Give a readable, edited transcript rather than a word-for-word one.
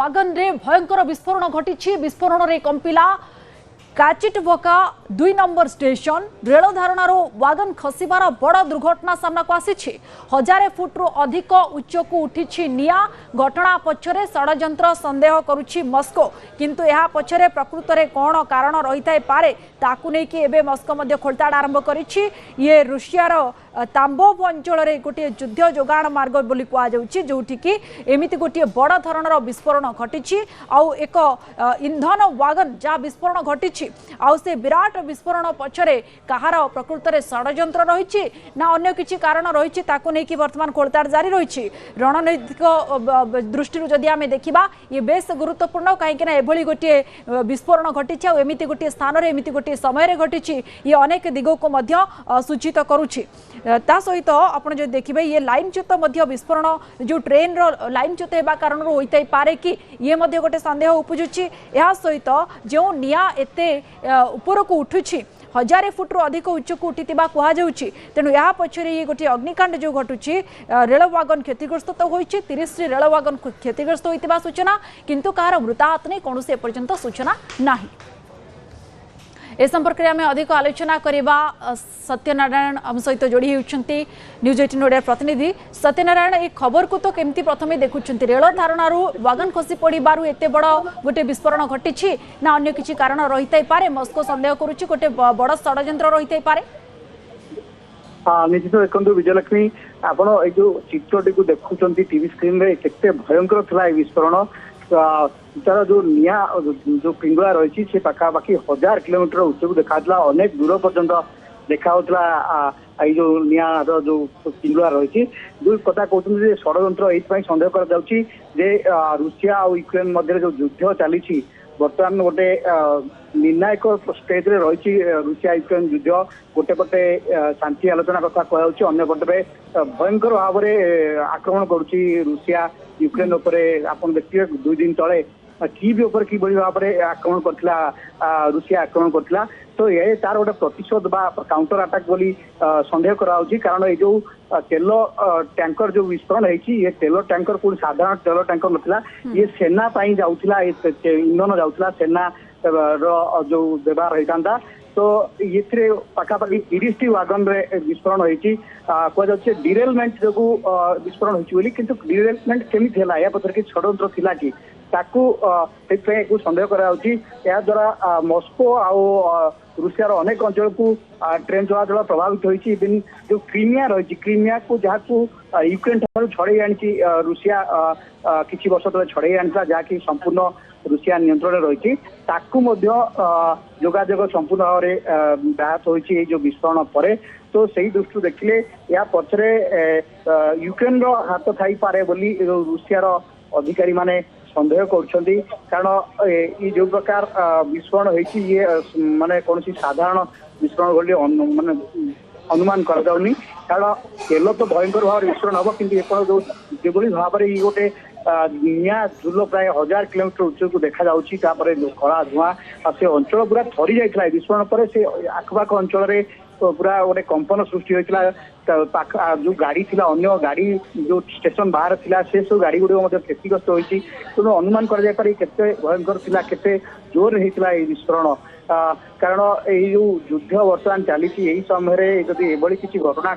Wagon रे भयंकर विस्फोरण घटी विस्फोरण रे Kampila काचिटबका 2 number station rail धारणार wagon खसबार बड़ दुर्घटना सामना को आसी 1000 फुट्रु अधिक उच्च को उठी निया घटना पछरे षड्यंत्र संदेह करुछि मस्को किंतु यह पछरे प्रकृत रे कोन कारण रही पारे ताकू नै कि एबे मस्को मध्ये खोलताड़ आरंभ करिछि ये रूसियार ताम्बोव अंचल रे गोटे युद्ध जोगाण मार्ग बोली कुआ जाउछि जोठी कि एमिति गोटे बड़ धरणर विस्फोरण घटी आउ एक इंधन वागन जा विस्फोरण घटी आउ से विराट विस्फोरण पछरे कहार प्रकृत रे षड्यंत्र रही ना अन्य किछि कारण रही ताकू नै कि वर्तमान खोलताड़ जारी रही रणनैतिक दृष्टि जदि आमे देखिबा ये बेस गुरुत्वपूर्ण कहीं ना एभली गोटे विस्फोरण घटी आ एमिति गोटे स्थान रे एमिति गोटे समय रे घटी ये अनेक दिगों को मध्य सूचित करुछि ता सहित आपण जो देखिबे ये लाइनच्युत मध्य विस्फोरण जो ट्रेन रो लाइनच्युत हेबा कारण होइतै पारे कि ये मध्य गोटे संदेह उपजुछि या सहित जो निया एते ऊपर को उठुछि 1000 फुट्रु अधिक उच्च को उठितिबा कुहा जाउछि तेनु या पछरे ये गोटे अग्निकांड जो घटुछि रेल वागन क्षतिग्रस्त तो होइछि 30 रेल वागन क्षतिग्रस्त होइतिबा सूचना किंतु कहार मृताहत नै कोनोसे पर्यंत सूचना नाही। ए संपर्क में आम अधिक आलोचना करवा सत्यनारायण आम सहित जोड़ी होती न्यूज 18 ओडिया प्रतिनिधि सत्यनारायण ये खबर को तो केमती प्रथम देखुं रेल धारणार वागन खसी पड़ार एत बड़ गोटे विस्फोरण घटी ना अन्य किसी कारण रही पारे मस्को संदेह करुच्ची गोटे बड़ षड्यंत्र रही पारे। हाँ निश्चित देखो विजयलक्ष्मी आपण जो चित्रटी को देखुं टीवी स्क्रीन रे केते भयंकर था विस्फोरण तार जो निया जो पिंगुआ रही से पाखापाखि 1000 किलोमीटर उच्च को देखा अनेक दूर पर्यंत देखा जो निया जो पिंगुआ रही जो कथा कहते षड्यंत्र ये सन्देह कर रूसिया और यूक्रेन मध्य जो युद्ध चली बर्तमान गोटे निर्णायक स्टेज रे रही रूसिया यूक्रेन युद्ध गोटे पटे शांति आलोचना कथा कहु अन्य पटे भयंकर भाव में आक्रमण करुच्ची रूसिया यूक्रेन उपरे आपन देखिए 2 दिन तले कीव ऊपर कि भाव में आक्रमण करथिला रूसिया आक्रमण करथिला तो ये तार गोटे प्रतिशोध बा काउंटर अटैक बोली संदेह कराउछि कारण ये जो तेल टैंकर जो विस्फोरण है तेल टैंकर को साधारण तेल टैंकर नथिला ये सेना पाई जाउथिला इंधन जाउथिला सेना रो जो व्यवहार होता तो ये पाखापाखि 30 टी वागन रे विस्फोरण होती कह डिरेलमेंट जो विस्फोरण होती किंतु डिरेलमेंट केमिति हैला या पछर कि षड्यंत्र थिला कि ताकू संदेह करा द्वारा मस्को आ रूसिया अनेक अंचल को ट्रेन चलाचल प्रभावित होती इवन जो क्रीमिया रही क्रीमिया को जहाँ यूक्रेन ठार छड़े आनी रूसिया किसी वर्ष तले छड़े आनी जहाँकि संपूर्ण रूसिया नियंत्रण रही जोगाजोग संपूर्ण भाव में व्याहत होती जो विस्फोरण पर तो सही दृष्टि देखिले या पछरे यूक्रेन हाथ थी पारे बोली रूसियार अधिकारी माने संदेह कर कारण ये जो प्रकार विस्फोरण होती ये माने कौन साधारण विस्फोरण बोली माने अनुमान कर कारण तेल तो भयंकर भाव विस्फोरण हम कि जो भाव में ये गोटे निया झुल प्राय 1000 किलोमीटर उच्च को देखा जापर जो कला धुआं से अंचल पूरा थरी जाता विस्फोरण पर से आखपाख अंचल में पूरा गोटे कंपन सृष्टि होता जो गाड़ी थिला अन्य गाड़ी जो स्टेशन बाहर थिला से सब गाड़ी गुड़ क्षतिग्रस्त होती तेणु अनुमान कर भयंकर थिला केते जोर होता विस्फोरण कारण ये जो युद्ध बर्तमान चली समय जदि एभली किसी घटना